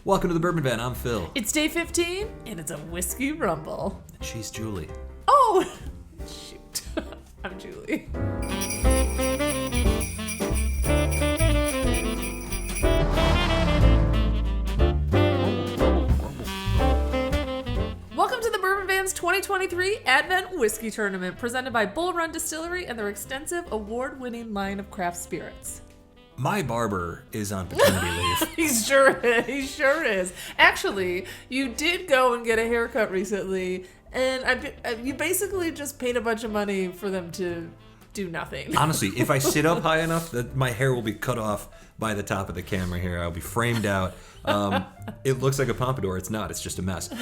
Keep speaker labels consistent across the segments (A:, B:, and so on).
A: Welcome to the Bourbon Van. I'm Phil.
B: It's day 15, and it's a whiskey rumble.
A: And she's Julie.
B: Oh, shoot. I'm Julie. Welcome to the Bourbon Van's 2023 Advent Whiskey Tournament, presented by Bull Run Distillery and their extensive award-winning line of craft spirits.
A: My barber is on paternity leave.
B: He sure is. Actually, you did go and get a haircut recently, and you basically just paid a bunch of money for them to do nothing.
A: Honestly, if I sit up high enough, that my hair will be cut off by the top of the camera here. I'll be framed out. It looks like a pompadour. It's not. It's just a mess.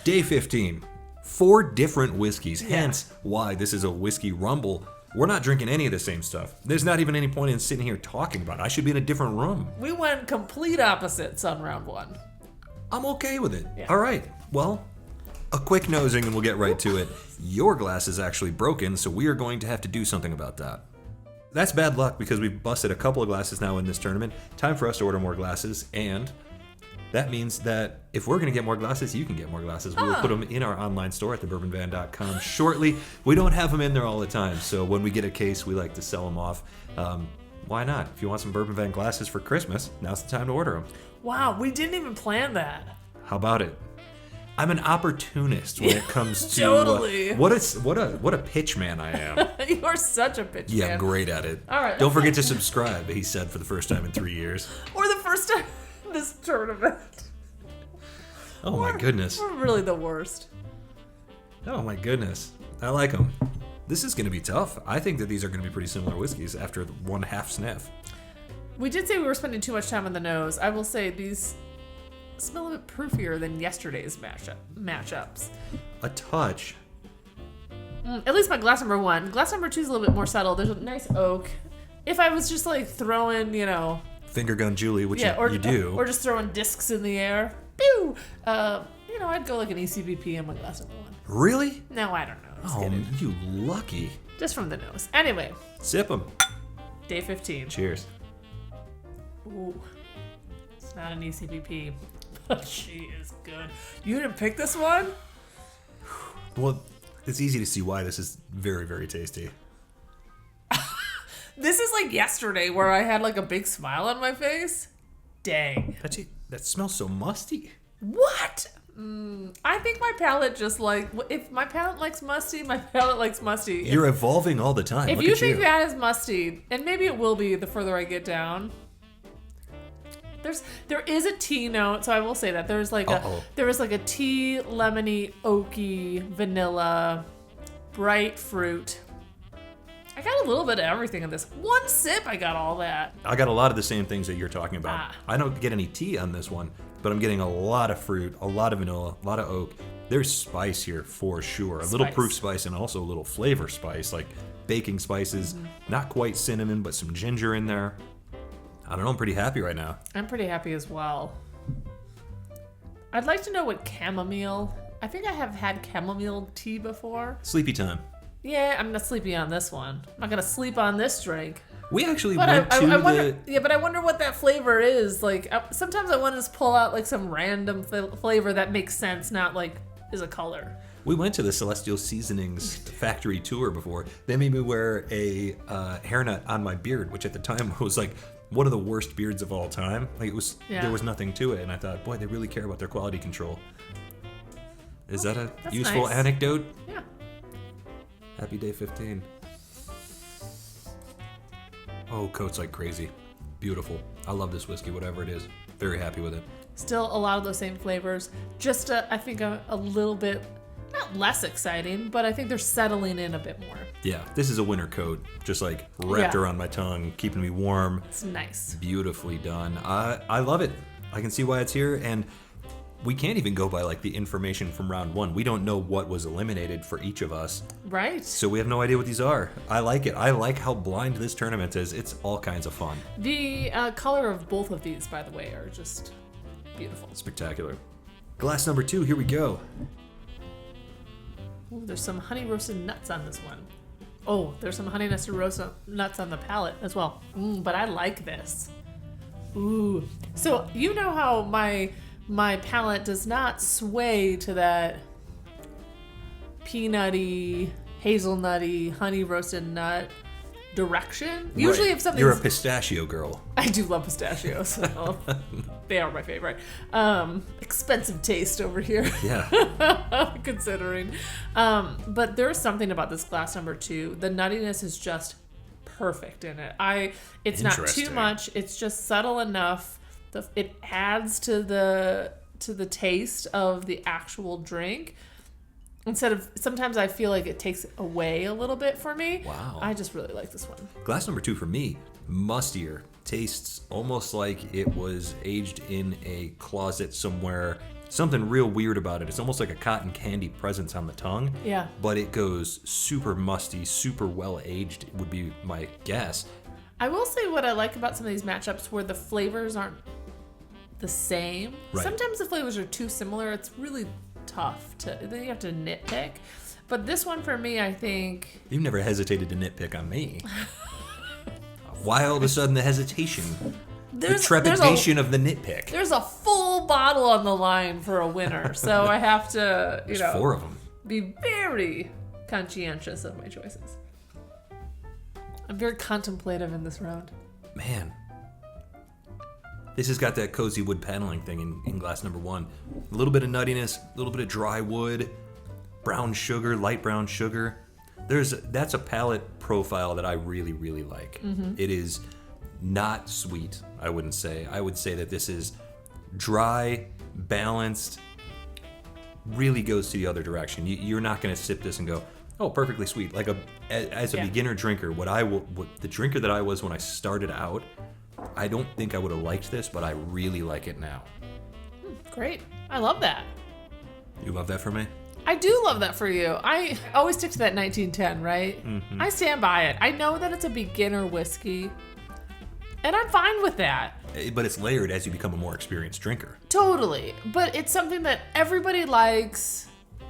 A: Day 15. 4 different whiskeys. Hence why this is a whiskey rumble. We're not drinking any of the same stuff. There's not even any point in sitting here talking about it. I should be in a different room.
B: We went complete opposites on round 1.
A: I'm okay with it.
B: Yeah.
A: All right. Well, a quick nosing and we'll get right to it. Your glass is actually broken, so we are going to have to do something about that. That's bad luck because we've busted a couple of glasses now in this tournament. Time for us to order more glasses, and that means that if we're going to get more glasses, you can get more glasses. We will put them in our online store at thebourbonvan.com shortly. We don't have them in there all the time, so when we get a case, we like to sell them off. Why not? If you want some Bourbon Van glasses for Christmas, now's the time to order them.
B: Wow, we didn't even plan that.
A: How about it? I'm an opportunist when it comes to
B: totally.
A: What a pitch man I am.
B: You are such a bitch.
A: Yeah,
B: man.
A: I'm great at it.
B: All right.
A: Don't forget to subscribe, he said for the first time in 3 years.
B: Or the first time this tournament.
A: Oh my goodness.
B: We're really the worst.
A: Oh my goodness. I like them. This is going to be tough. I think that these are going to be pretty similar whiskeys after one half sniff.
B: We did say we were spending too much time on the nose. I will say these smell a bit proofier than yesterday's matchups.
A: A touch.
B: At least my glass number 1. Glass number 2 is a little bit more subtle. There's a nice oak. If I was just like throwing,
A: Finger gun Julie, which
B: yeah,
A: you do.
B: Or just throwing discs in the air. Pew! I'd go like an ECBP in my glass number 1.
A: Really?
B: No, I don't know. Just
A: Oh,
B: kidding.
A: you lucky.
B: Just from the nose. Anyway,
A: Sip them.
B: day 15.
A: Cheers.
B: Ooh, it's not an ECBP, but she is good. You didn't pick this one?
A: Well, it's easy to see why this is very, very tasty.
B: This is like yesterday where I had like a big smile on my face. Dang.
A: That smells so musty.
B: What? I think my palate just if my palate likes musty, my palate likes musty.
A: You're evolving all the time.
B: If
A: Look
B: you
A: at
B: think that is musty, and maybe it will be the further I get down. There is a tea note, so I will say that there is like a tea, lemony, oaky, vanilla, bright fruit. I got a little bit of everything in this. One sip, I got all that.
A: I got a lot of the same things that you're talking about. I don't get any tea on this one, but I'm getting a lot of fruit, a lot of vanilla, a lot of oak. There's spice here for sure. A little proof spice and also a little flavor spice, like baking spices. Not quite cinnamon, but some ginger in there. I don't know, I'm pretty happy right now.
B: I'm pretty happy as well. I'd like to know what chamomile. I think I have had chamomile tea before.
A: Sleepy time.
B: Yeah, I'm not sleepy on this one. I'm not gonna sleep on this drink.
A: We actually
B: But
A: went to
B: wonder, yeah, but I wonder what that flavor is. Like, sometimes I want to just pull out like some random flavor that makes sense, not like is a color.
A: We went to the Celestial Seasonings factory tour before. They made me wear a hairnet on my beard, which at the time was like one of the worst beards of all time. Like there was nothing to it, and I thought, boy, they really care about their quality control. Is that a useful anecdote?
B: Yeah.
A: Happy day 15. Oh, coats like crazy. Beautiful. I love this whiskey, whatever it is. Very happy with it.
B: Still a lot of those same flavors. Just, I think, a little bit, not less exciting, but I think they're settling in a bit more.
A: Yeah, this is a winter coat. Just like wrapped around my tongue, keeping me warm.
B: It's nice.
A: Beautifully done. I love it. I can see why it's here, and we can't even go by like the information from round 1. We don't know what was eliminated for each of us.
B: Right.
A: So we have no idea what these are. I like it. I like how blind this tournament is. It's all kinds of fun.
B: The color of both of these, by the way, are just beautiful.
A: Spectacular. Glass number 2, here we go.
B: Ooh, there's some honey roasted nuts on this one. Oh, there's some honey roasted nuts on the palate as well. But I like this. Ooh. So you know how my palate does not sway to that peanutty, hazelnutty, honey roasted nut direction. Usually if something's...
A: You're a pistachio girl.
B: I do love pistachios. They are my favorite. Expensive taste over here.
A: Yeah.
B: Considering. But there's something about this glass number 2. The nuttiness is just perfect in it. It's not too much. It's just subtle enough. It adds to the taste of the actual drink. Instead of, sometimes I feel like it takes away a little bit for me.
A: Wow.
B: I just really like this one.
A: Glass number 2 for me, mustier. Tastes almost like it was aged in a closet somewhere. Something real weird about it. It's almost like a cotton candy presence on the tongue.
B: Yeah.
A: But it goes super musty, super well aged, would be my guess.
B: I will say what I like about some of these matchups where the flavors aren't the same.
A: Right.
B: Sometimes the flavors are too similar. It's really tough then you have to nitpick. But this one for me, I think...
A: You've never hesitated to nitpick on me. Why all of a sudden the hesitation? The trepidation of the nitpick.
B: There's a full bottle on the line for a winner, so I have to,
A: There's 4 of them.
B: Be very conscientious of my choices. I'm very contemplative in this round.
A: Man. This has got that cozy wood paneling thing in glass number 1. A little bit of nuttiness, a little bit of dry wood, brown sugar, light brown sugar. That's a palate profile that I really, really like. Mm-hmm. It is not sweet, I wouldn't say. I would say that this is dry, balanced, really goes to the other direction. You're not going to sip this and go, oh, perfectly sweet. Like as a beginner drinker, the drinker that I was when I started out, I don't think I would have liked this, but I really like it now.
B: Great. I love that.
A: You love that for me?
B: I do love that for you. I always stick to that 1910, right?
A: Mm-hmm.
B: I stand by it. I know that it's a beginner whiskey, and I'm fine with that.
A: But it's layered as you become a more experienced drinker.
B: Totally. But it's something that everybody likes.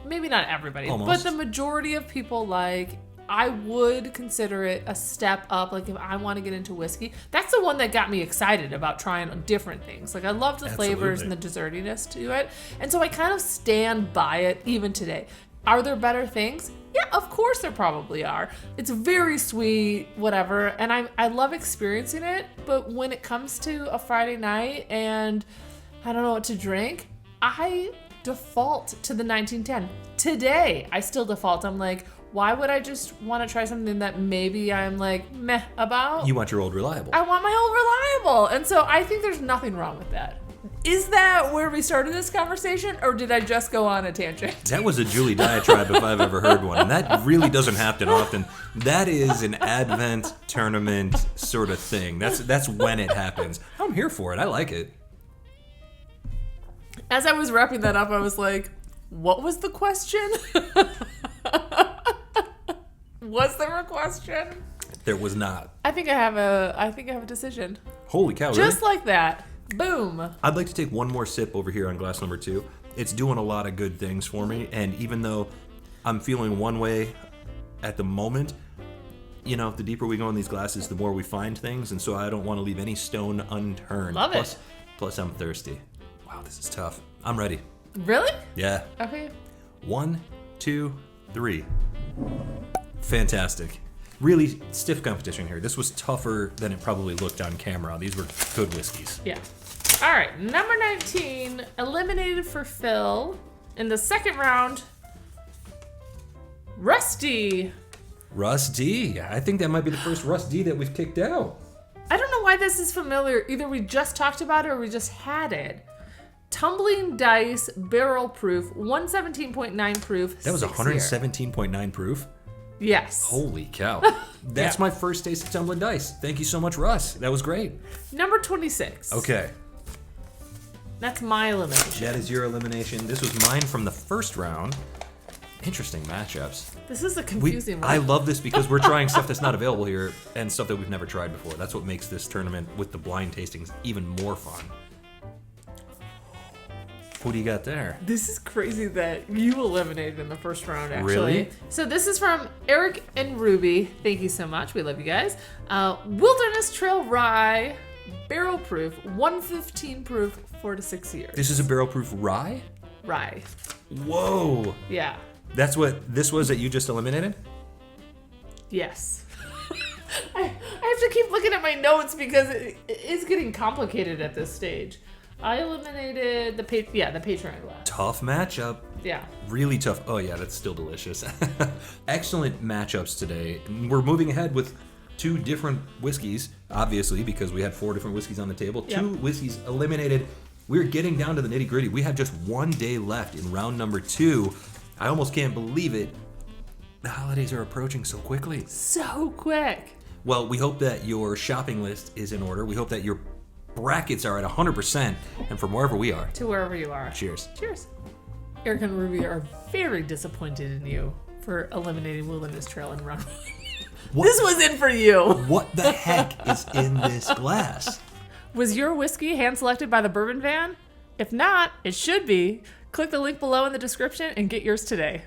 B: Maybe not everybody,
A: Almost.
B: But the majority of people like. I would consider it a step up. Like if I want to get into whiskey, that's the one that got me excited about trying different things. Like I loved the flavors and the dessertiness to it. And so I kind of stand by it even today. Are there better things? Yeah, of course there probably are. It's very sweet, whatever. And I love experiencing it. But when it comes to a Friday night and I don't know what to drink, I default to the 1910. Today, I still default. I'm like, why would I just want to try something that maybe I'm like meh about?
A: You want your old reliable.
B: I want my old reliable. And so I think there's nothing wrong with that. Is that where we started this conversation, or did I just go on a tangent?
A: That was a Julie diatribe if I've ever heard one, and that really doesn't happen often. That is an Advent tournament sort of thing. That's when it happens. I'm here for it. I like it.
B: As I was wrapping that up, I was like, what was the question? Was there a question?
A: There was not.
B: I think I have a decision.
A: Holy cow!
B: Just
A: really?
B: like that. Boom.
A: I'd like to take one more sip over here on glass number 2. It's doing a lot of good things for me, and even though I'm feeling one way at the moment, the deeper we go in these glasses, the more we find things, and so I don't want to leave any stone unturned.
B: Love it.
A: Plus, I'm thirsty. Wow, this is tough. I'm ready.
B: Really?
A: Yeah.
B: Okay.
A: 1, 2, 3. Fantastic. Really stiff competition here. This was tougher than it probably looked on camera. These were good whiskeys.
B: Yeah. All right, number 19, eliminated for Phil in the second round. Rusty.
A: Rusty. I think that might be the first Rusty that we've kicked out.
B: I don't know why this is familiar. Either we just talked about it or we just had it. Tumbling Dice Barrel Proof, 117.9 proof.
A: That was 117.9 proof?
B: Yes.
A: Holy cow. That's my first taste of Tumblin Dice. Thank you so much, Russ. That was great.
B: Number 26.
A: Okay.
B: That's my elimination.
A: That is your elimination. This was mine from the first round. Interesting matchups.
B: This is a confusing one.
A: I love this because we're trying stuff that's not available here and stuff that we've never tried before. That's what makes this tournament with the blind tastings even more fun. What do you got there?
B: This is crazy that you eliminated in the first round, actually.
A: Really?
B: So this is from Eric and Ruby. Thank you so much. We love you guys. Wilderness Trail Rye barrel proof, 115 proof, 4 to 6 years.
A: This is a barrel proof rye?
B: Rye.
A: Whoa.
B: Yeah.
A: That's what this was that you just eliminated?
B: Yes. I have to keep looking at my notes because it is getting complicated at this stage. I eliminated the Patreon glass.
A: Tough matchup.
B: Yeah.
A: Really tough. Oh yeah, that's still delicious. Excellent matchups today. We're moving ahead with 2 different whiskeys, obviously, because we had 4 different whiskeys on the table.
B: Yep.
A: 2 whiskeys eliminated. We're getting down to the nitty gritty. We have just 1 day left in round number 2. I almost can't believe it. The holidays are approaching so quickly.
B: So quick.
A: Well, we hope that your shopping list is in order. We hope that your brackets are at 100%, and from wherever we are.
B: To wherever you are.
A: Cheers.
B: Cheers. Eric and Ruby are very disappointed in you for eliminating Wilderness Trail in round 1. This was in for you.
A: What the heck is in this glass?
B: Was your whiskey hand-selected by the Bourbon Van? If not, it should be. Click the link below in the description and get yours today.